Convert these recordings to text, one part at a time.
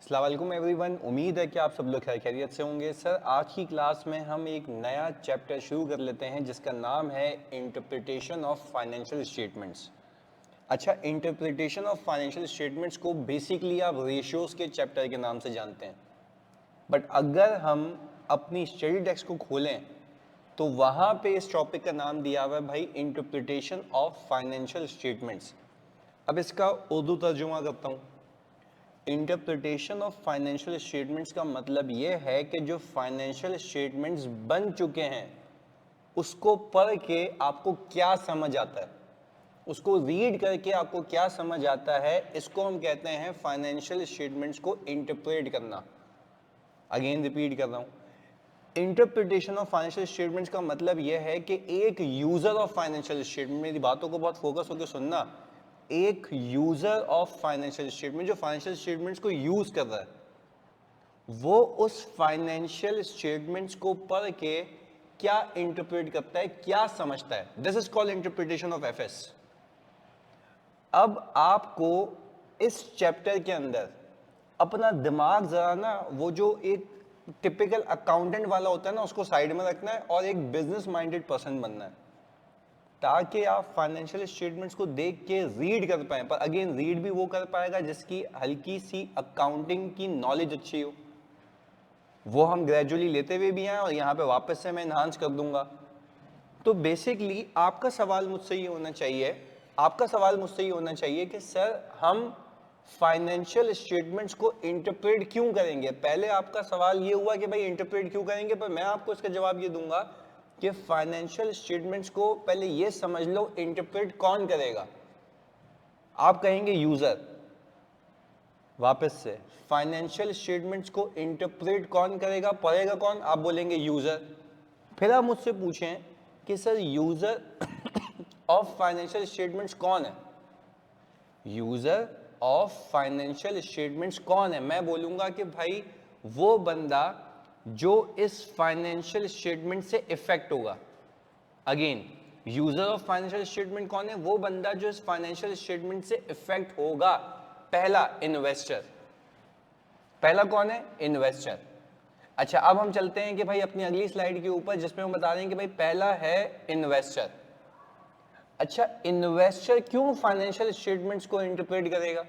अस्सलाम वालेकुम एवरीवन। उम्मीद है कि आप सब लोग खैरियत से होंगे। सर, आज की क्लास में हम एक नया चैप्टर शुरू कर लेते हैं जिसका नाम है इंटरप्रिटेशन ऑफ फाइनेंशियल स्टेटमेंट्स। अच्छा, इंटरप्रिटेशन ऑफ फाइनेंशियल स्टेटमेंट्स को बेसिकली आप रेशियोज के चैप्टर के नाम से जानते हैं, बट अगर हम अपनी स्टडी टेक्स्ट को खोलें तो वहाँ पे इस टॉपिक का नाम दिया हुआ है भाई इंटरप्रिटेशन ऑफ फाइनेंशियल स्टेटमेंट्स। अब इसका उर्दू तर्जुमा करता हूँ। इंटरप्रिटेशन ऑफ फाइनेंशियल स्टेटमेंट्स का मतलब ये है कि जो फाइनेंशियल स्टेटमेंट्स बन चुके हैं उसको पढ़ के आपको क्या समझ आता है, उसको रीड करके आपको क्या समझ आता है, इसको हम कहते हैं फाइनेंशियल स्टेटमेंट्स को इंटरप्रेट करना। अगेन रिपीट कर रहा हूँ, इंटरप्रिटेशन ऑफ फाइनेंशियल स्टेटमेंट्स का मतलब यह है कि एक यूजर ऑफ फाइनेंशियल स्टेटमेंट, मेरी बातों को बहुत फोकस होकर सुनना, एक यूजर ऑफ फाइनेंशियल स्टेटमेंट जो फाइनेंशियल स्टेटमेंट्स को यूज कर रहा है, वो उस फाइनेंशियल स्टेटमेंट्स को पढ़ के क्या इंटरप्रेट करता है, क्या समझता है। This is called interpretation of FS. अब आपको इस चैप्टर के अंदर अपना दिमाग जरा ना, वो जो एक टिपिकल अकाउंटेंट वाला होता है ना, उसको साइड में रखना है और एक बिजनेस माइंडेड पर्सन बनना है, ताकि आप फाइनेंशियल स्टेटमेंट्स को देख के रीड कर पाए। पर अगेन, रीड भी वो कर पाएगा जिसकी हल्की सी अकाउंटिंग की नॉलेज अच्छी हो। वो हम ग्रेजुअली लेते हुए भी हैं और यहाँ पे वापस से मैं इन्हांस कर दूंगा। तो बेसिकली आपका सवाल मुझसे ये होना चाहिए, आपका सवाल मुझसे ये होना चाहिए कि सर, हम फाइनेंशियल स्टेटमेंट्स को इंटरप्रेट क्यों करेंगे। पहले आपका सवाल ये हुआ कि भाई इंटरप्रेट क्यों करेंगे, पर मैं आपको इसका जवाब ये दूंगा कि फाइनेंशियल स्टेटमेंट्स को पहले ये समझ लो, इंटरप्रेट कौन करेगा। आप कहेंगे यूजर, वापस से, फाइनेंशियल स्टेटमेंट्स को इंटरप्रेट कौन करेगा, पढ़ेगा कौन, आप बोलेंगे यूजर। फिर आप मुझसे पूछें कि sir user of financial statements कौन है, यूजर ऑफ फाइनेंशियल स्टेटमेंट्स कौन है। मैं बोलूंगा कि भाई वो बंदा जो इस फाइनेंशियल स्टेटमेंट से इफेक्ट होगा। Again, user of financial statement कौन है, वो बंदा जो इस फाइनेंशियल स्टेटमेंट से इफेक्ट होगा। पहला, इन्वेस्टर। पहला कौन है, इन्वेस्टर। अच्छा, अब हम चलते हैं कि भाई अपनी अगली स्लाइड के ऊपर, जिसमें हम बता रहे हैं कि भाई पहला है इन्वेस्टर। अच्छा, इन्वेस्टर क्यों फाइनेंशियल स्टेटमेंट्स को इंटरप्रेट करेगा।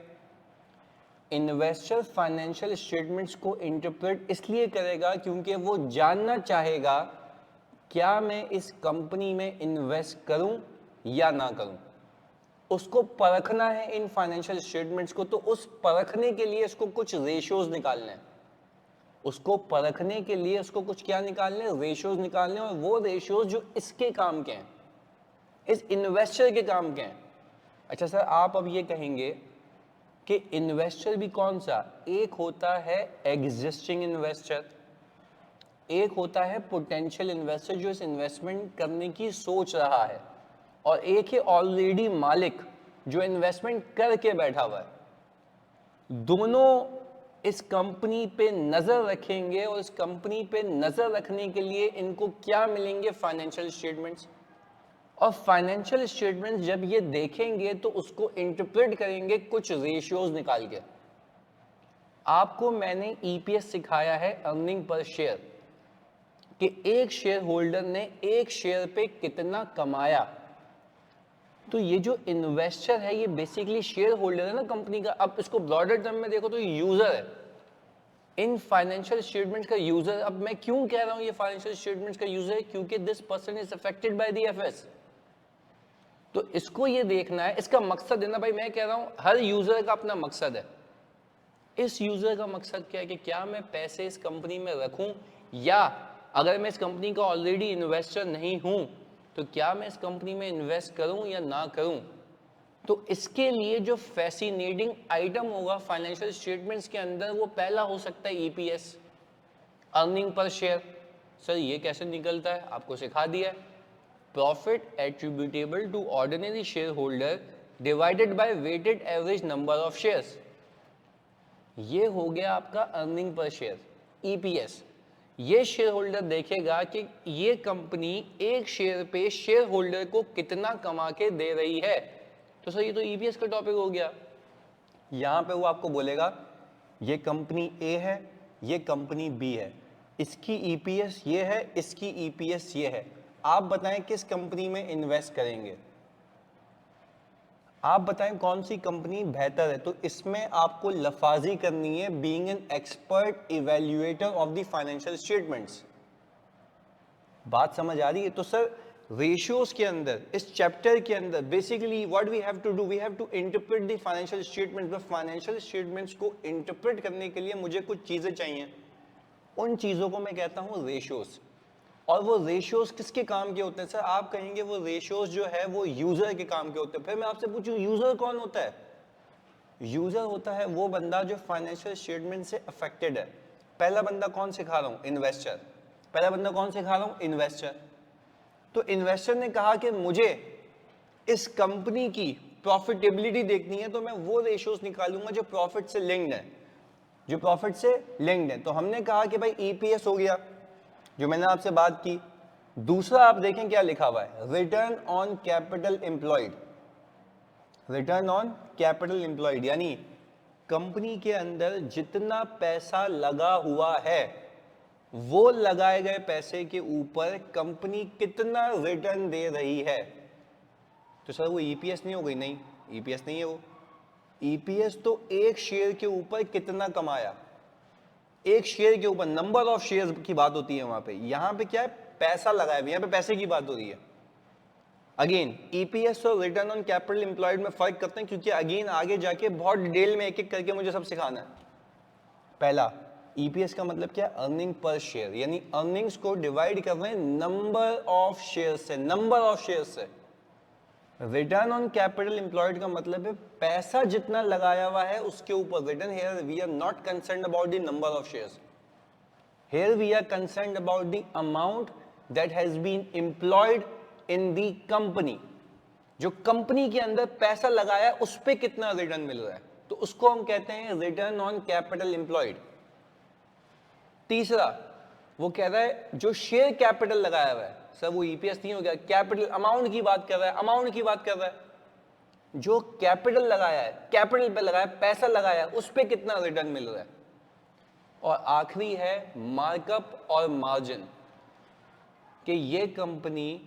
इन्वेस्टर फाइनेंशियल स्टेटमेंट्स को इंटरप्रेट इसलिए करेगा क्योंकि वो जानना चाहेगा क्या मैं इस कंपनी में इन्वेस्ट करूं या ना करूं। उसको परखना है इन फाइनेंशियल स्टेटमेंट्स को, तो उस परखने के लिए इसको कुछ रेशियोज निकालने हैं। उसको परखने के लिए उसको कुछ क्या निकालने, रेशियोज निकालने। और वो रेशियोज जो इसके काम के हैं, इस इन्वेस्टर के काम के हैं। अच्छा सर, आप अब ये कहेंगे कि इन्वेस्टर भी कौन सा, एक होता है एग्जिस्टिंग इन्वेस्टर, एक होता है पोटेंशियल इन्वेस्टर जो इस इन्वेस्टमेंट करने की सोच रहा है, और एक है ऑलरेडी मालिक जो इन्वेस्टमेंट करके बैठा हुआ है। दोनों इस कंपनी पे नजर रखेंगे और इस कंपनी पे नजर रखने के लिए इनको क्या मिलेंगे, फाइनेंशियल स्टेटमेंट्स। और फाइनेंशियल स्टेटमेंट्स जब ये देखेंगे तो उसको इंटरप्रेट करेंगे कुछ रेशियोज निकाल के। आपको मैंने ईपीएस सिखाया है, अर्निंग पर शेयर, कि एक शेयर होल्डर ने एक शेयर पे कितना कमाया। तो ये जो इन्वेस्टर है ये बेसिकली शेयर होल्डर है ना कंपनी का। अब इसको ब्रॉडर टर्म में देखो तो यूजर है, इन फाइनेंशियल स्टेटमेंट्स का यूजर। अब मैं क्यों कह रहा हूं ये फाइनेंशियल स्टेटमेंट्स का यूजर है, क्योंकि this person is affected by the FS. तो इसको ये देखना है, इसका मकसद है ना भाई, मैं कह रहा हूं हर यूजर का अपना मकसद है। इस यूजर का मकसद क्या है कि क्या मैं पैसे इस कंपनी में रखूं, या अगर मैं इस कंपनी का ऑलरेडी इन्वेस्टर नहीं हूं तो क्या मैं इस कंपनी में इन्वेस्ट करूं या ना करूं। तो इसके लिए जो फैसिनेटिंग आइटम होगा फाइनेंशियल स्टेटमेंट्स के अंदर, वो पहला हो सकता है EPS, earning per share. Sir ये कैसे निकलता है, आपको सिखा दिया है, profit attributable to ordinary share holder divided by weighted average number of shares. ये हो गया आपका अर्निंग पर शेयर, ईपीएस। ये शेयर होल्डर देखेगा कि ये कंपनी एक शेयर पे शेयर होल्डर को कितना कमा के दे रही है। तो सर ये तो ईपीएस का टॉपिक हो गया। यहां पे वो आपको बोलेगा ये कंपनी ए है, ये कंपनी बी है, इसकी ईपीएस ये है, इसकी ईपीएस ये है, आप बताएं किस कंपनी में इन्वेस्ट करेंगे, आप बताएं कौन सी कंपनी बेहतर है। तो इसमें आपको लफाजी करनी है, being an expert evaluator of the financial statements. बात समझ आ रही है? तो सर रेशियोज के अंदर, इस चैप्टर के अंदर basically what we have to do, we have to interpret the financial statements. Financial statements को इंटरप्रेट करने के लिए मुझे कुछ चीजें चाहिए, उन चीजों को मैं कहता हूं रेशियोज। और वो रेशियोज किसके काम के होते हैं सर? आप कहेंगे वो रेशियोज जो है वो यूजर के काम के होते हैं। फिर मैं आपसे पूछूं यूजर कौन होता है? यूजर होता है वो बंदा जो फाइनेंशियल स्टेटमेंट से अफेक्टेड है। पहला बंदा कौन सिखा रहा हूं? इन्वेस्टर। पहला बंदा कौन सिखा रहा हूं? इन्वेस्टर। तो इन्वेस्टर ने कहा कि मुझे इस कंपनी की प्रॉफिटेबिलिटी देखनी है, तो मैं वो रेशियोज निकालूंगा जो प्रॉफिट से लिंक्ड है, जो प्रॉफिट से लिंक्ड है। तो हमने कहा कि भाई ईपीएस हो गया, जो मैंने आपसे बात की। दूसरा आप देखें क्या लिखा हुआ है, return on capital employed. Return on capital employed यानी कंपनी के अंदर जितना पैसा लगा हुआ है, वो लगाए गए पैसे के ऊपर कंपनी कितना रिटर्न दे रही है। तो सर वो ईपीएस नहीं हो गई? नहीं, ईपीएस नहीं है वो। ईपीएस तो एक शेयर के ऊपर कितना कमाया, एक शेयर के ऊपर नंबर ऑफ शेयर्स की बात होती है वहां पे। यहां पे क्या है? पैसा लगाया, यहां पे पैसे की बात हो रही है। अगेन ईपीएस और रिटर्न ऑन कैपिटल एम्प्लॉयड में फर्क करते हैं, क्योंकि अगेन आगे जाके बहुत डिटेल में एक एक करके मुझे सब सिखाना है। पहला, ईपीएस का मतलब क्या है? अर्निंग पर शेयर, यानी अर्निंग्स को डिवाइड कर रहे हैं नंबर ऑफ शेयर से, नंबर ऑफ शेयर से। रिटर्न ऑन कैपिटल एम्प्लॉयड का मतलब है पैसा जितना लगाया हुआ है उसके ऊपर return. Here we are not concerned about the number of shares, here we are concerned about the amount that has been employed in the company. जो कंपनी के अंदर पैसा लगाया उस पे कितना रिटर्न मिल रहा है, तो उसको हम कहते हैं रिटर्न ऑन कैपिटल एम्प्लॉयड। तीसरा, वो कह रहा है जो शेयर कैपिटल लगाया हुआ है, सर वो ईपीएस नहीं हो गया, कैपिटल अमाउंट की बात कर रहा है, अमाउंट की बात कर रहा है। जो कैपिटल लगाया है, कैपिटल पे लगाया, पैसा लगाया, उस पे कितना रिटर्न मिल रहा है। और आखिरी है मार्कअप और मार्जिन, कि ये कंपनी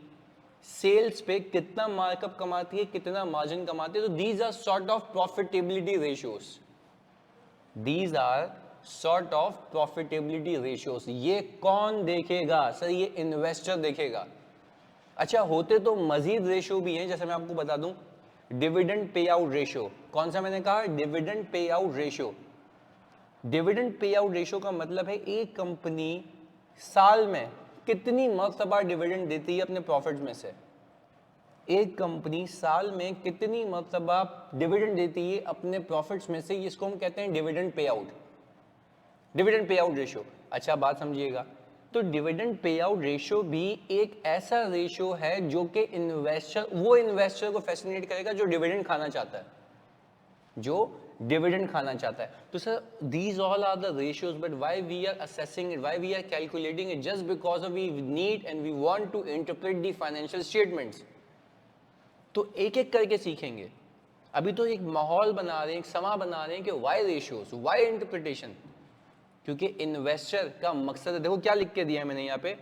सेल्स पे कितना मार्कअप कमाती है, कितना मार्जिन कमाती है। तो these are sort of profitability ratios, these are sort of profitability ratios. ये कौन देखेगा सर? ये इन्वेस्टर देखेगा। अच्छा, होते तो मजीद रेशियो भी हैं, जैसे मैं आपको बता दूं, डिविडेंड पे आउट रेशियो। कौन सा मैंने कहा? Dividend pay out ratio. Dividend pay out ratio का मतलब है एक कंपनी साल में कितनी मर्तबा डिविडेंड देती है अपने प्रॉफिट्स में से। एक कंपनी साल में कितनी मर्तबा डिविडेंड देती है अपने प्रॉफिट्स में से, इसको हम कहते हैं dividend pay out, dividend pay out ratio. अच्छा बात समझिएगा, तो डिविडेंड पे आउट रेशियो भी एक ऐसा रेशियो है जो कि इन्वेस्टर, वो इन्वेस्टर को फैसिनेट करेगा जो डिविडेंड खाना चाहता है, जो डिविडेंड खाना चाहता है। तो sir these all are the ratios, but why we are assessing it, why we are calculating it? Just because we need and we want to interpret the financial statements. तो एक एक करके सीखेंगे। अभी तो एक माहौल बना रहे हैं, एक समा बना रहे हैं कि व्हाई रेशियोज, व्हाई इंटरप्रिटेशन, क्योंकि इन्वेस्टर का मकसद है। देखो क्या लिख के दिया है मैंने यहाँ पे,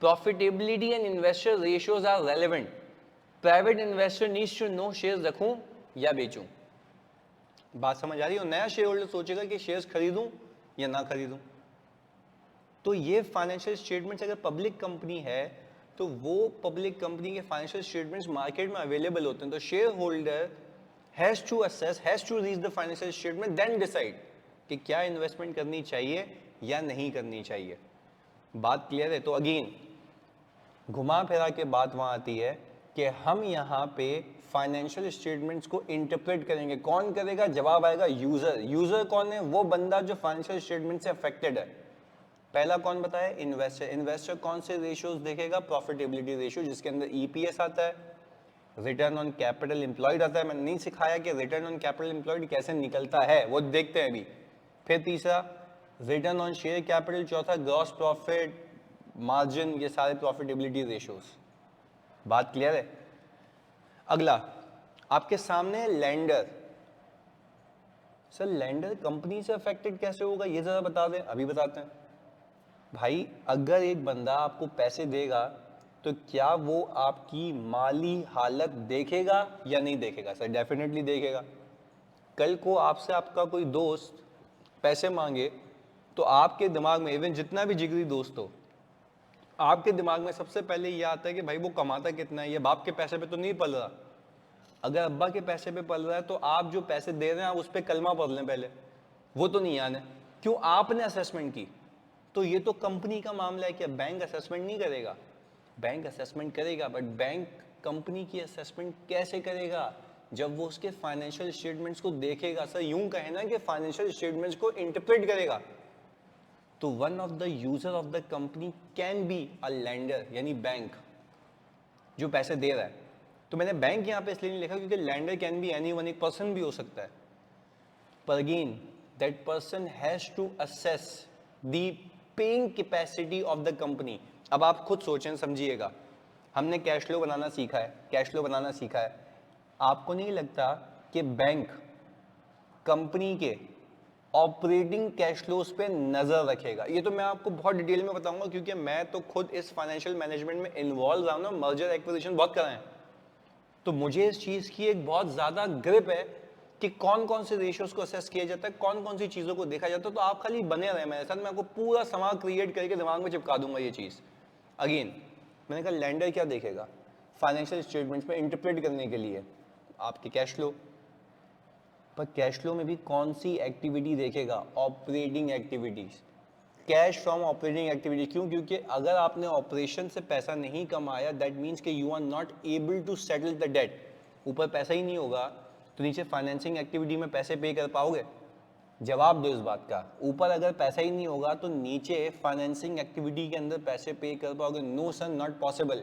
profitability and investor ratios are relevant. Private investor needs to know shares रखूं या बेचूं। बात समझ आ रही है? नया शेयर होल्डर सोचेगा कि शेयर्स खरीदूं या ना खरीदूं। तो ये फाइनेंशियल स्टेटमेंट्स अगर पब्लिक कंपनी है तो वो पब्लिक कंपनी के फाइनेंशियल स्टेटमेंट्स मार्केट में अवेलेबल होते हैं। तो shareholder has to assess, has to read the financial statement, then decide कि क्या इन्वेस्टमेंट करनी चाहिए या नहीं करनी चाहिए। बात क्लियर है? तो अगेन घुमा फिरा के बात वहां आती है कि हम यहाँ पे फाइनेंशियल स्टेटमेंट्स को इंटरप्रेट करेंगे। कौन करेगा? जवाब आएगा यूजर। यूजर कौन है? वो बंदा जो फाइनेंशियल स्टेटमेंट से अफेक्टेड है। पहला कौन बताया? इन्वेस्टर। इन्वेस्टर कौन से रेशियोज देखेगा? प्रॉफिटेबिलिटी रेशियो, जिसके अंदर ईपीएस आता है, रिटर्न ऑन कैपिटल एम्प्लॉयड आता है। मैंने नहीं सिखाया कि रिटर्न ऑन कैपिटल एम्प्लॉयड कैसे निकलता है, वो देखते हैं अभी। फिर तीसरा रिटर्न ऑन शेयर कैपिटल, चौथा ग्रॉस प्रॉफिट मार्जिन, ये सारे प्रॉफिटेबिलिटी रेशियोज। बात क्लियर है? अगला आपके सामने लेंडर। सर लैंडर कंपनी से अफेक्टेड कैसे होगा ये जरा बता दें। अभी बताते हैं भाई। अगर एक बंदा आपको पैसे देगा तो क्या वो आपकी माली हालत देखेगा या नहीं देखेगा? सर डेफिनेटली देखेगा। कल को आपसे आपका कोई दोस्त पैसे मांगे तो आपके दिमाग में, इवन जितना भी जिगरी दोस्त हो, आपके दिमाग में सबसे पहले ये आता है कि भाई वो कमाता कितना है, ये बाप के पैसे पे तो नहीं पल रहा। अगर अब्बा के पैसे पे पल रहा है तो आप जो पैसे दे रहे हैं आप उस पर कलमा पढ़ लें पहले, वो तो नहीं आने। क्यों? आपने असेसमेंट की। तो ये तो कंपनी का मामला है कि बैंक असेसमेंट नहीं करेगा। बैंक असेसमेंट करेगा, बट बैंक कंपनी की असेसमेंट कैसे करेगा? जब वो उसके फाइनेंशियल स्टेटमेंट्स को देखेगा। सर यूं कहे ना कि फाइनेंशियल स्टेटमेंट्स को इंटरप्रेट करेगा। तो one of the user of the company can be a lander, यानी बैंक जो पैसे दे रहा है। तो मैंने बैंक यहाँ पे इसलिए नहीं लिखा क्योंकि लैंडर कैन बी एनीवन, एक पर्सन भी हो सकता है। पर again that person has to assess the paying capacity of the company. अब आप खुद सोचें, समझिएगा। हमने कैश फ्लो बनाना सीखा है, कैश फ्लो बनाना सीखा है। आपको नहीं लगता कि बैंक कंपनी के ऑपरेटिंग कैश फ्लोज पे नजर रखेगा? ये तो मैं आपको बहुत डिटेल में बताऊंगा क्योंकि मैं तो खुद इस फाइनेंशियल मैनेजमेंट में इन्वॉल्व रहा हूं ना, मर्जर एक्विजिशन बहुत कराए हैं। तो मुझे इस चीज की एक बहुत ज्यादा ग्रिप है कि कौन कौन से रेशियोज को असेस किया जाता है, कौन कौन सी चीजों को देखा जाता है। तो आप खाली बने रहे मेरे साथ, मैं आपको पूरा समाज क्रिएट करके दिमाग में चिपका दूंगा ये चीज। अगेन मैंने कहा लैंडर क्या देखेगा फाइनेंशियल स्टेटमेंट्स में इंटरप्रेट करने के लिए? आपके कैश फ्लो। पर कैश फ्लो में भी कौन सी एक्टिविटी देखेगा? Operating activities, cash from operating activity. क्यों? क्योंकि अगर आपने ऑपरेशन से पैसा नहीं कमाया दैट मीन्स कि you are not able to settle the debt. ऊपर पैसा ही नहीं होगा तो नीचे फाइनेंसिंग एक्टिविटी में पैसे पे कर पाओगे? जवाब दो इस बात का। ऊपर अगर पैसा ही नहीं होगा तो नीचे फाइनेंसिंग एक्टिविटी के अंदर पैसे पे कर पाओगे? No sir, not possible.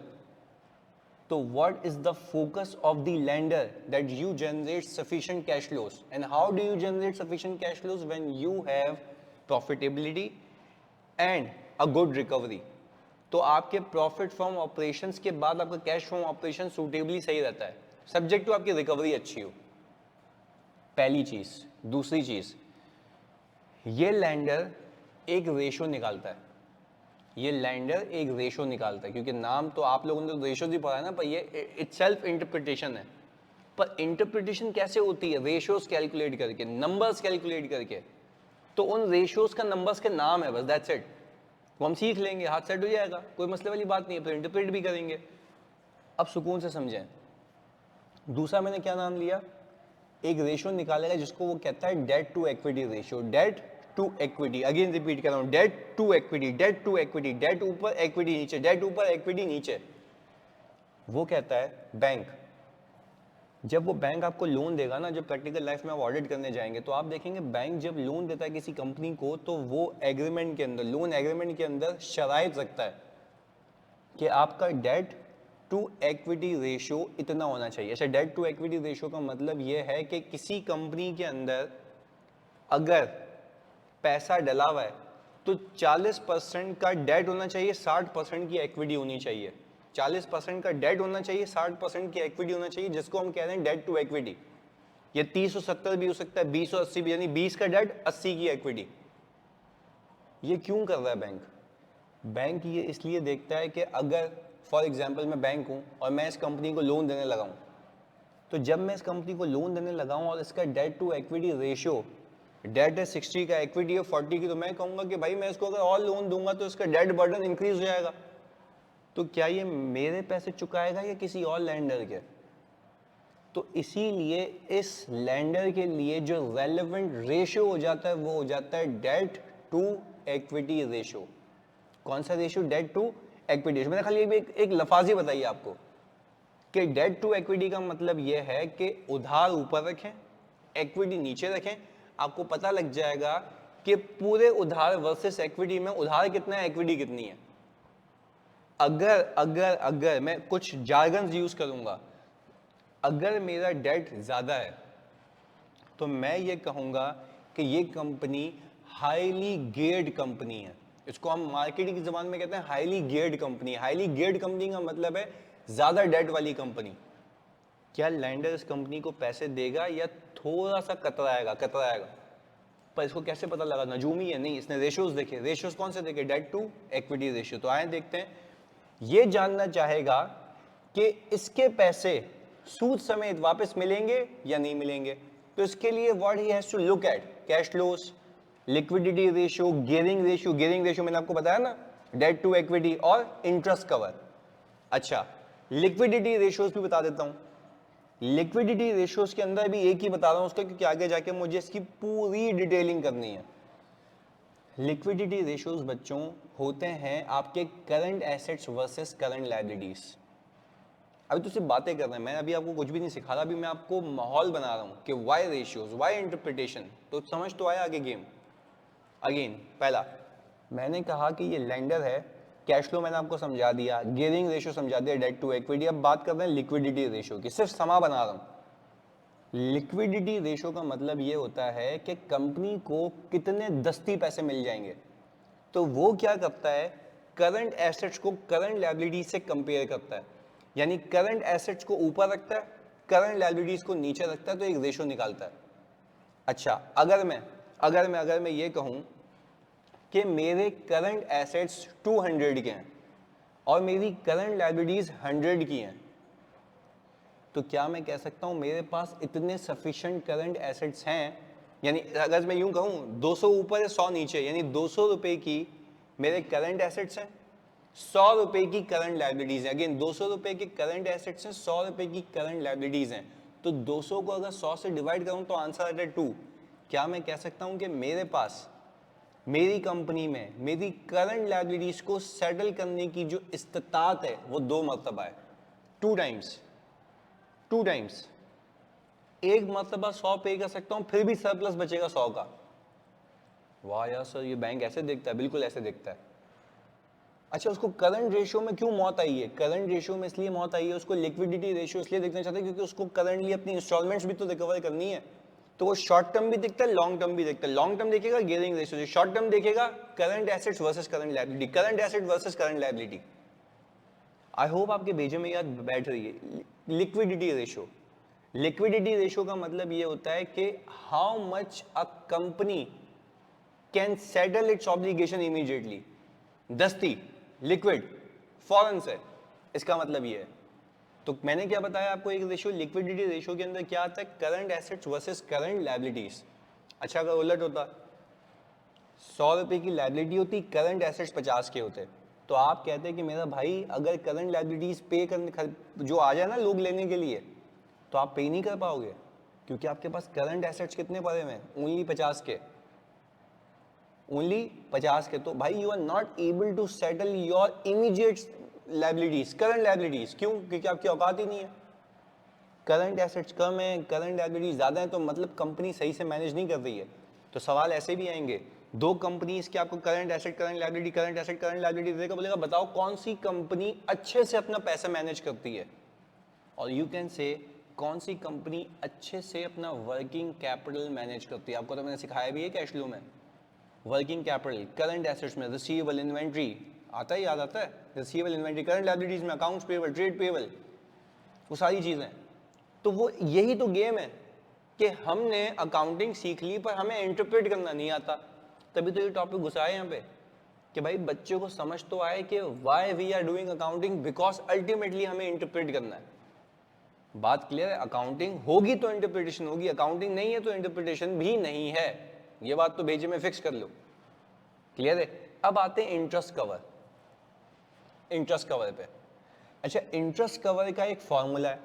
So what is the focus of the lender? That you generate sufficient cash flows. And how do you generate sufficient cash flows? When you have profitability and a good recovery. तो आपके profit from operations के बाद आपका cash from operation suitably सही रहता है, subject to आपकी recovery अच्छी हो। पहली चीज। दूसरी चीज, ये लैंडर एक रेशो निकालता है। ये लैंडर एक रेशो निकालता है, क्योंकि नाम तो आप लोगों ने तो रेशो ही पढ़ा है ना, पर ये इटसेल्फ इंटरप्रिटेशन है। पर इंटरप्रिटेशन कैसे होती है? रेशियोज कैलकुलेट करके, नंबर्स कैलकुलेट करके। तो उन रेशियोज का नंबर्स के नाम है, बस दैट्स इट। वो हम सीख लेंगे, हाथ सेट हो जाएगा, कोई मसले वाली बात नहीं है। फिर इंटरप्रेट भी करेंगे। अब सुकून से समझें। दूसरा मैंने क्या नाम लिया? एक रेशियो निकालेगा जिसको वो कहता है debt to equity ratio. Debt to equity, again repeat कर रहा हूं, debt to equity, debt to equity, debt ऊपर इक्विटी नीचे, डेट ऊपर इक्विटी नीचे। वो कहता है बैंक। जब वो बैंक आपको लोन देगा ना, जब प्रैक्टिकल लाइफ में आप ऑडिट करने जाएंगे तो आप देखेंगे बैंक जब लोन देता है किसी कंपनी को तो वो एग्रीमेंट के अंदर, लोन एग्रीमेंट के अंदर शराइत रखता है कि आपका डेट टू इक्विटी रेशियो इतना होना चाहिए। अच्छा, डेट टू इक्विटी रेशियो का मतलब ये है कि किसी कंपनी के अंदर अगर पैसा डला हुआ है तो 40% का डेट होना चाहिए, 60% की इक्विटी होनी चाहिए। 40% का डेट होना चाहिए, 60% की इक्विटी होना चाहिए, जिसको हम कह रहे हैं डेट टू इक्विटी। ये 3070 भी हो सकता है, 2080 भी, यानी 20 का डेट, 80 की इक्विटी। ये क्यों कर रहा है बैंक? बैंक ये इसलिए देखता है कि अगर फॉर एग्जाम्पल मैं बैंक हूं और मैं इस कंपनी को लोन देने लगा हूं, तो जब मैं इस कंपनी को लोन देने लगा हूं और इसका debt to equity ratio, debt है 60 का, इक्विटी है 40 की, तो मैं कहूंगा कि भाई मैं इसको अगर और लोन दूंगा तो इसका डेट बर्डन इंक्रीज हो जाएगा। तो क्या ये मेरे पैसे चुकाएगा या किसी और लैंडर के? तो इसीलिए इस लैंडर के लिए जो रेलेवेंट रेशियो हो जाता है वो हो जाता है डेट टू इक्विटी रेशियो। कौन सा रेशियो? Debt to equity. मैंने खाली एक लफाजी बताइए आपको कि डेट टू इक्विटी का मतलब यह है कि उधार ऊपर रखें, इक्विटी नीचे रखें। आपको पता लग जाएगा कि पूरे उधार वर्सेस इक्विटी में उधार कितना है, इक्विटी कितनी है। अगर अगर अगर मैं कुछ जार्गन्स यूज करूंगा, अगर मेरा डेट ज्यादा है तो मैं ये कहूंगा कि ये कंपनी हाईली गियर्ड कंपनी है। इसको हम मार्केटिंग की जबान में कहते हैं highly geared company. Highly geared company का मतलब है ज्यादा डेट वाली कंपनी। क्या लैंडर इस कंपनी को पैसे देगा या थोड़ा सा कतराएगा? पर इसको कैसे पता लगा? नजूमी है नहीं, इसने रेशियोज देखे। रेशियोज कौन से देखे? Debt to equity ratio. तो आए देखते हैं। ये जानना चाहेगा कि इसके पैसे सूद समेत वापस मिलेंगे या नहीं मिलेंगे। तो इसके लिए what he has to look at, cash flows, liquidity ratio, gearing ratio. Gearing ratio मैंने आपको बताया ना, डेट टू इक्विटी और इंटरेस्ट कवर। अच्छा, लिक्विडिटी रेशियोज भी बता देता हूं। लिक्विडिटी रेशियोज के अंदर भी एक ही बता रहा हूं उसका, क्योंकि आगे जाके मुझे इसकी पूरी डिटेलिंग करनी है। लिक्विडिटी रेशियोज बच्चों होते हैं आपके current assets versus current liabilities. अभी तो सिर्फ बातें कर रहे हैं, मैं अभी आपको कुछ भी नहीं सिखा रहा, अभी मैं आपको माहौल बना रहा हूं कि वाई रेशियोज, वाई इंटरप्रिटेशन। तो समझ तो आया आगे गेम। अगेन पहला मैंने कहा कि ये लेंडर है, कैश फ्लो मैंने आपको समझा दिया, गियरिंग रेशियो समझा दिया, डेट टू इक्विटी। अब बात कर रहे हैं लिक्विडिटी रेशियो की, सिर्फ समा बना रहा हूं। लिक्विडिटी रेशियो का मतलब ये होता है कि कंपनी को कितने दस्ती पैसे मिल जाएंगे। तो वो क्या करता है, करंट एसेट्स को करंट लायबिलिटीज से कंपेयर करता है, यानी करंट एसेट्स को ऊपर रखता है, करंट लायबिलिटीज को नीचे रखता है, तो एक रेशियो निकालता है। अच्छा, अगर मैं ये कहूं कि मेरे करंट एसेट्स 200 के हैं और मेरी करंट लायबिलिटीज 100 की हैं, तो क्या मैं कह सकता हूं मेरे पास इतने सफिशिएंट करंट एसेट्स हैं? यानी अगर मैं यूं कहूं 200 ऊपर है 100 नीचे, यानी 200 रुपए की मेरे करंट एसेट्स हैं, 100 रुपए की करंट लायबिलिटीज हैं। अगेन 200 रुपए के करंट एसेट्स हैं, 100 रुपए की करंट लायबिलिटीज हैं। तो 200 को अगर 100 से डिवाइड करूं तो आंसर आता है 2। क्या मैं कह सकता हूं कि मेरे पास मेरी कंपनी में मेरी करंट लायबिलिटीज को सेटल करने की जो इस्तात है वो 2 मरतबा है, 2 टाइम्स। एक मरतबा 100 पे कर सकता हूं, फिर भी सरप्लस बचेगा 100 का। वाह यार सर, ये बैंक ऐसे देखता है? बिल्कुल ऐसे देखता है। अच्छा, उसको करंट रेशियो में क्यों मौत आई है? करंट रेशियो में इसलिए मौत आई है, उसको लिक्विडिटी रेशियो इसलिए देखना चाहते हैं क्योंकि उसको करंटली अपनी इंस्टॉलमेंट्स भी तो रिकवर करनी है। तो वो शॉर्ट टर्म भी देखता है, लॉन्ग टर्म भी देखता है। लॉन्ग टर्म देखेगा गियरिंग रेशियो से, शॉर्ट टर्म देखेगा current assets versus current liability, current asset versus current liability. I hope आपके भेजे में याद बैठ रही है। लिक्विडिटी रेशियो, लिक्विडिटी रेशियो का मतलब ये होता है कि how much a company can settle it's obligation immediately, दस्ती, लिक्विड, फौरन से, इसका मतलब ये है। तो मैंने क्या बताया आपको, एक रेशियो लिक्विडिटी रेशियो के अंदर क्या आता है, current assets versus current liabilities. अच्छा, अगर उलट होता 100 रुपए की लायबिलिटी होती, करंट एसेट्स 50 के होते, तो आप कहते हैं कि मेरा भाई अगर करंट लायबिलिटीज पे करने जो आ जाए ना लोग लेने के लिए, तो आप पे नहीं कर पाओगे, क्योंकि आपके पास करंट एसेट्स कितने पड़े हुए हैं, ओनली 50 के, ओनली 50 के। तो भाई you are not able to settle your immediate liabilities, current liabilities. क्यों? क्योंकि आपकी औकात ही नहीं है। करंट एसेट्स कम है, करंट लायबिलिटीज ज्यादा है, तो मतलब कंपनी सही से मैनेज नहीं कर रही है। तो सवाल ऐसे भी आएंगे, दो कंपनीज के आपको current asset current liability, current asset current liability देगा, बोलेगा बताओ कौन सी कंपनी अच्छे से अपना पैसा मैनेज करती है, और यू कैन से कौन सी कंपनी अच्छे से अपना वर्किंग कैपिटल मैनेज करती है। आपको तो मैंने सिखाया भी है कैश फ्लो में, वर्किंग कैपिटल, करंट एसेट्स में रिसीवेबल, इन्वेंट्री आता है, याद आता है, रिसीवेबल, इन्वेंट्री, करंट लायबिलिटीज में अकाउंट्स पेबल, ट्रेड पेबल, वो सारी चीजें। तो वो यही तो गेम है कि हमने अकाउंटिंग सीख ली पर हमें इंटरप्रेट करना नहीं आता। तभी तो ये टॉपिक घुसा है यहाँ पे कि भाई बच्चों को समझ तो आए कि why we are doing accounting, because ultimately हमें इंटरप्रेट करना है। बात क्लियर है? अकाउंटिंग होगी तो इंटरप्रिटेशन होगी, अकाउंटिंग नहीं है तो इंटरप्रिटेशन भी नहीं है। ये बात तो भेजे में फिक्स कर लो। क्लियर है? अब आते हैं इंटरेस्ट कवर, इंटरेस्ट कवर पे। अच्छा, इंटरेस्ट कवर का एक फॉर्मूला है,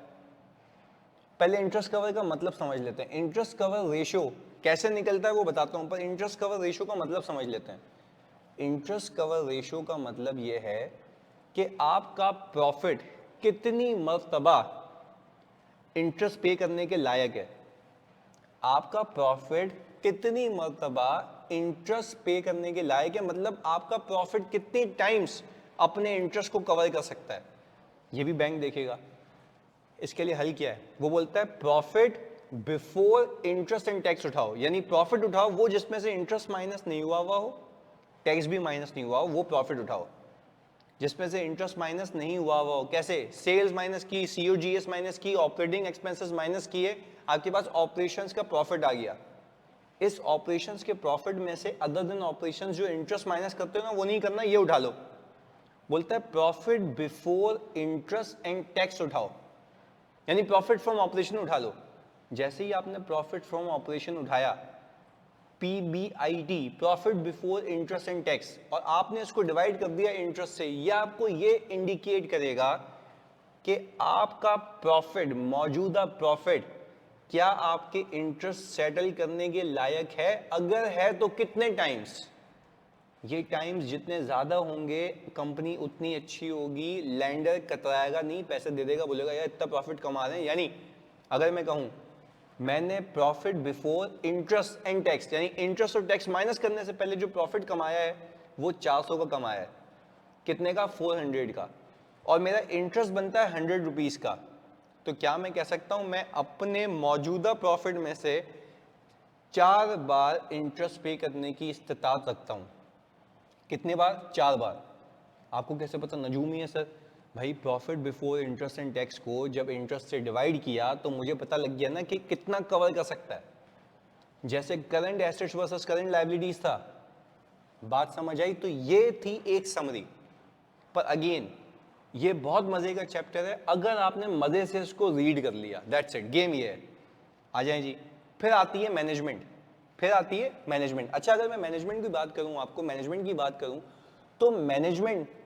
पहले इंटरेस्ट कवर का मतलब समझ लेते हैं। इंटरेस्ट कवर रेशियो कैसे निकलता है वो बताता हूं, पर इंटरेस्ट कवर रेशियो का मतलब समझ लेते हैं। इंटरेस्ट कवर रेशियो का मतलब यह है कि आपका प्रॉफिट कितनी मर्तबा इंटरेस्ट पे करने के लायक है, आपका प्रॉफिट कितनी मर्तबा इंटरेस्ट पे करने के लायक है, मतलब आपका प्रॉफिट कितनी टाइम्स अपने इंटरेस्ट को कवर कर सकता है, ये भी बैंक देखेगा। इसके लिए हल क्या है, वो बोलता है profit before interest and tax उठाओ, यानी प्रॉफिट उठाओ वो जिसमें से इंटरेस्ट माइनस नहीं हुआ हो, टैक्स भी माइनस नहीं हुआ हो, वो प्रॉफिट उठाओ। जिसमें से इंटरेस्ट माइनस नहीं हुआ हो। कैसे? सेल्स माइनस की, COGS माइनस की, ऑपरेटिंग एक्सपेंसेस माइनस किए, आपके पास ऑपरेशंस का प्रॉफिट आ गया। इस ऑपरेशंस के प्रॉफिट में से अदर देन ऑपरेशंस जो इंटरेस्ट माइनस करते हो ना, वो नहीं करना, ये उठा लो। बोलता है profit before interest and tax उठाओ, यानी प्रॉफिट फ्रॉम ऑपरेशन उठा लो। जैसे ही आपने प्रॉफिट फ्रॉम ऑपरेशन उठाया, PBIT, profit before interest and tax, और आपने इसको डिवाइड कर दिया इंटरेस्ट से, ये आपको ये इंडिकेट करेगा कि आपका प्रॉफिट, मौजूदा प्रॉफिट, क्या आपके इंटरेस्ट सेटल करने के लायक है? अगर है तो कितने टाइम्स? ये टाइम्स जितने ज्यादा होंगे कंपनी उतनी अच्छी होगी, लैंडर कतराएगा नहीं, पैसे दे देगा, बोलेगा यार इतना प्रॉफिट कमा रहे हैं। यानी अगर मैं कहूं मैंने profit before interest and tax, यानी इंटरेस्ट और टैक्स माइनस करने से पहले जो प्रॉफिट कमाया है वो 400 का कमाया है। कितने का? 400 का। और मेरा इंटरेस्ट बनता है 100 रुपीज का, तो क्या मैं कह सकता हूं मैं अपने मौजूदा प्रॉफिट में से 4 बार इंटरेस्ट पे करने की इस्तिताअत रखता हूं? कितने बार? 4 बार। आपको कैसे पता? नजूम ही है सर। भाई profit before interest and tax को जब इंटरेस्ट से डिवाइड किया तो मुझे पता लग गया ना कि कितना कवर कर सकता है। जैसे current assets versus current liabilities था, बात समझ आई? तो ये थी एक समरी। पर अगेन ये बहुत मजे का चैप्टर है अगर आपने मजे से इसको रीड कर लिया, दैट्स इट, गेम ये है। आ जाए जी। फिर आती है मैनेजमेंट, फिर आती है मैनेजमेंट। अच्छा, अगर मैं मैनेजमेंट की बात करूं, आपको मैनेजमेंट की बात करूं, तो मैनेजमेंट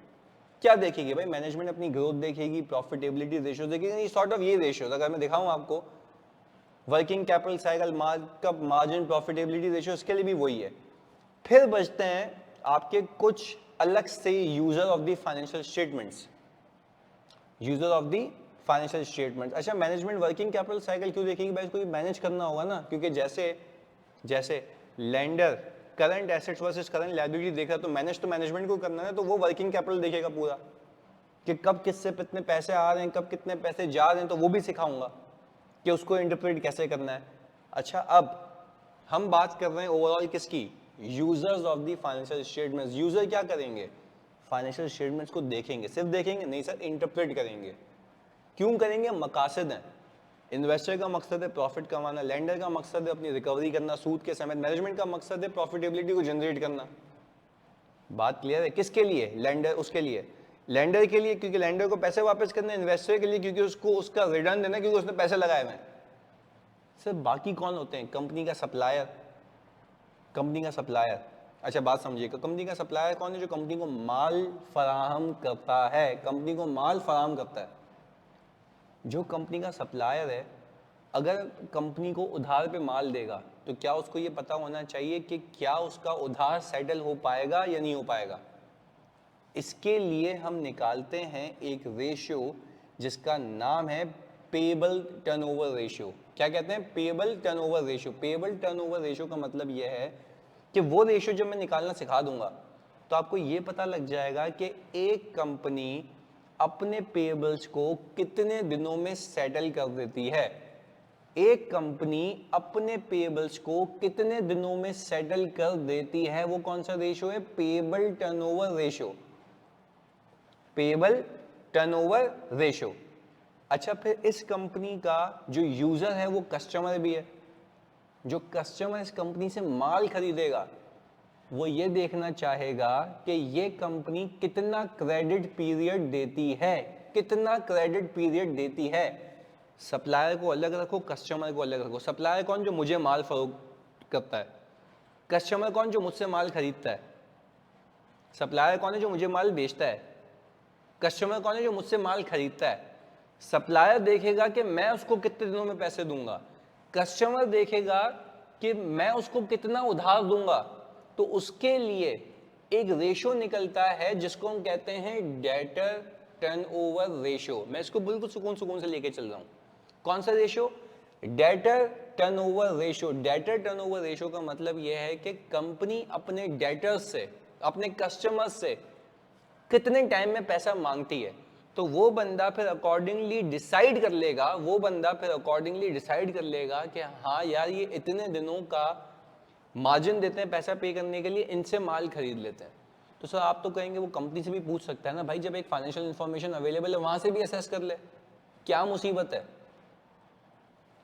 क्या देखेगी भाई? मैनेजमेंट अपनी ग्रोथ देखेगी, प्रॉफिटेबिलिटी रेशियो देखेगी, सॉर्ट ऑफ ये रेशियो। अगर मैं दिखाऊं आपको working capital cycle, markup margin, profitability ratio, इसके लिए भी वही है। फिर बचते हैं आपके कुछ अलग से user of the financial statements, user of the financial statements. अच्छा, मैनेजमेंट वर्किंग कैपिटल साइकिल क्यों देखेगी भाई? इसको मैनेज करना होगा ना, क्योंकि जैसे lender current assets versus current liability देख रहा, तो मैनेजमेंट को करना है, तो वो वर्किंग कैपिटल देखेगा पूरा कि कब किससे कितने पैसे आ रहे हैं, कब कितने पैसे जा रहे हैं, तो वो भी सिखाऊंगा कि उसको इंटरप्रेट कैसे करना है। अच्छा, अब हम बात कर रहे हैं ओवरऑल किसकी? Users of the financial statements. User क्या करेंगे? फाइनेंशियल स्टेटमेंट्स को देखेंगे, सिर्फ देखेंगे नहीं सर, इंटरप्रेट करेंगे। क्यों करेंगे? मकासद हैं। इन्वेस्टर का मकसद है प्रॉफिट कमाना, लेंडर का मकसद है अपनी रिकवरी करना सूद के समेत, मैनेजमेंट का मकसद है प्रॉफिटेबिलिटी को जनरेट करना। बात क्लियर है? किसके लिए? लेंडर, उसके लिए, लेंडर के लिए क्योंकि लेंडर को पैसे वापस करने, इन्वेस्टर के लिए क्योंकि उसको उसका रिटर्न देना क्योंकि उसने पैसे लगाए हुए। सर बाकी कौन होते हैं? कंपनी का सप्लायर, कंपनी का सप्लायर। अच्छा बात समझिएगा, कंपनी का सप्लायर कौन है? जो कंपनी को माल फराहम करता है, कंपनी को माल फराहम करता है। जो कंपनी का सप्लायर है, अगर कंपनी को उधार पे माल देगा तो क्या उसको ये पता होना चाहिए कि क्या उसका उधार सेटल हो पाएगा या नहीं हो पाएगा। इसके लिए हम निकालते हैं एक रेशियो जिसका नाम है पेबल टर्नओवर रेशियो। क्या कहते हैं? Payable turnover ratio. Payable turnover ratio का मतलब यह है कि वो रेशियो जब मैं निकालना सिखा दूंगा तो आपको ये पता लग जाएगा कि एक कंपनी अपने पेबल्स को कितने दिनों में सेटल कर देती है। एक कंपनी अपने पेबल्स को कितने दिनों में सेटल कर देती है, वो कौन सा रेशियो है? Payable turnover ratio, payable turnover ratio. अच्छा, फिर इस कंपनी का जो यूजर है वो कस्टमर भी है। जो कस्टमर इस कंपनी से माल खरीदेगा वो ये देखना चाहेगा कि ये कंपनी कितना क्रेडिट पीरियड देती है, कितना क्रेडिट पीरियड देती है। सप्लायर को अलग रखो, कस्टमर को अलग रखो। सप्लायर कौन? जो मुझे माल फरोख्त करता है। कस्टमर कौन? जो मुझसे माल खरीदता है। सप्लायर कौन है? जो मुझे माल बेचता है। कस्टमर कौन है? जो मुझसे माल खरीदता है। सप्लायर देखेगा कि मैं उसको कितने दिनों में पैसे दूंगा, कस्टमर देखेगा कि मैं उसको कितना उधार दूंगा। तो उसके लिए एक रेशियो निकलता है जिसको हम कहते हैं डेटर टर्नओवर रेशियो। मैं इसको बिल्कुल सुकून से लेके चल रहा हूं। कौन सा ratio? Debtor turnover ratio. Debtor turnover ratio का मतलब यह है कि कंपनी अपने डेटर्स से, अपने कस्टमर्स से कितने टाइम में पैसा मांगती है। तो वो बंदा फिर अकॉर्डिंगली डिसाइड कर लेगा, वो बंदा फिर अकॉर्डिंगली डिसाइड कर लेगा कि हाँ यार ये इतने दिनों का मार्जिन देते हैं पैसा पे करने के लिए, इनसे माल खरीद लेते हैं। तो सर आप तो कहेंगे वो कंपनी से भी पूछ सकता है ना भाई, जब एक फाइनेंशियल इन्फॉर्मेशन अवेलेबल है वहाँ से भी असेस कर ले, क्या मुसीबत है?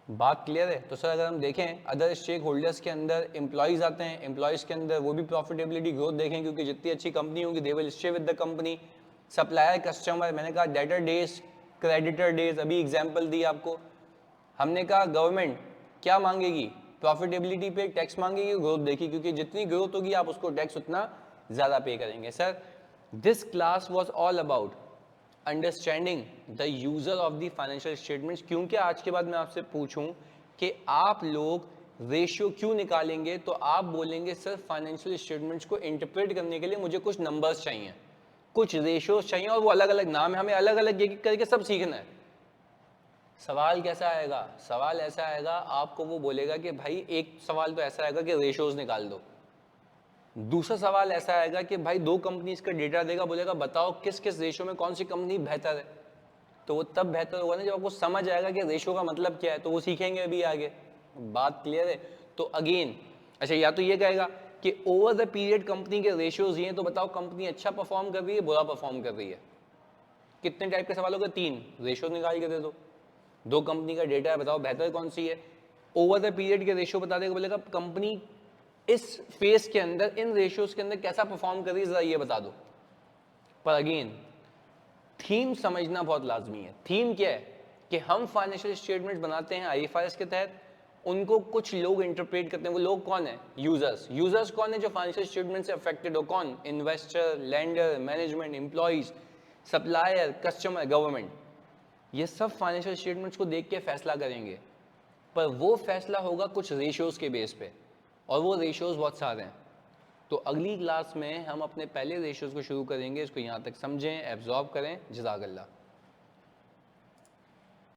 बात क्लियर है? तो सर अगर हम देखें अदर स्टेक होल्डर्स के अंदर एम्प्लॉयज़ आते हैं, एम्प्लॉयज़ के अंदर वो भी प्रॉफिटेबिलिटी ग्रोथ देखें, क्योंकि जितनी अच्छी कंपनी होगी they will stay with the company. Supplier, customer, मैंने कहा डेटर डेज, क्रेडिटर डेज, अभी एग्जाम्पल दी आपको। हमने कहा गवर्नमेंट क्या मांगेगी, प्रॉफिटेबिलिटी पे टैक्स मांगेगी, ग्रोथ देखी, क्योंकि जितनी ग्रोथ होगी आप उसको टैक्स उतना ज़्यादा पे करेंगे। Sir this class was all about understanding the user of the financial statements. क्योंकि आज के बाद मैं आपसे पूछूं कि आप लोग रेशियो क्यों निकालेंगे, तो आप बोलेंगे सर फाइनेंशियल स्टेटमेंट्स को इंटरप्रेट करने के लिए मुझे कुछ नंबर्स चाहिए, कुछ रेशियोज चाहिए, और वो अलग अलग नाम है, हमें अलग अलग एक एक करके सब सीखना है। सवाल कैसा आएगा? सवाल ऐसा आएगा, आपको वो बोलेगा कि भाई एक सवाल तो ऐसा आएगा कि रेशियोज निकाल दो, दूसरा सवाल ऐसा आएगा कि भाई दो कंपनीज का डेटा देगा, बोलेगा बताओ किस किस रेशो में कौन सी कंपनी बेहतर है। तो वो तब बेहतर होगा ना जब आपको समझ आएगा कि रेशो का मतलब क्या है, तो वो सीखेंगे अभी आगे। बात क्लियर है? तो अगेन अच्छा, या तो ये कहेगा कि ओवर द पीरियड कंपनी के रेशियोज ये, तो बताओ कंपनी अच्छा परफॉर्म कर रही है, बुरा परफॉर्म कर रही है। कितने टाइप के सवाल होगा? 3। रेशियो निकाल के दे दो, दो कंपनी का डेटा है, बताओ बेहतर कौन सी है। ओवर द पीरियड के रेशियो बता देगा, बोलेगा कंपनी इस फेज के अंदर इन रेशियोज के अंदर कैसा परफॉर्म कर रही है, जरा ये बता दो। पर अगेन थीम समझना बहुत लाजमी है। थीम क्या है कि हम फाइनेंशियल स्टेटमेंट्स बनाते हैं आईएफआरएस के तहत, उनको कुछ लोग इंटरप्रेट करते हैं। वो लोग कौन है? यूजर्स। यूजर्स कौन है जो फाइनेंशियल स्टेटमेंट से अफेक्टेड हो? कौन? Investor, lander, management, employees, supplier, customer, government. ये सब फाइनेंशियल स्टेटमेंट्स को देख के फैसला करेंगे, पर वो फैसला होगा कुछ रेशियोज के बेस पे, और वो रेशियोज बहुत सारे हैं। तो अगली क्लास में हम अपने पहले रेशियोज को शुरू करेंगे, इसको यहाँ तक समझें, एब्जॉर्ब करें। जज़ाकल्लाह।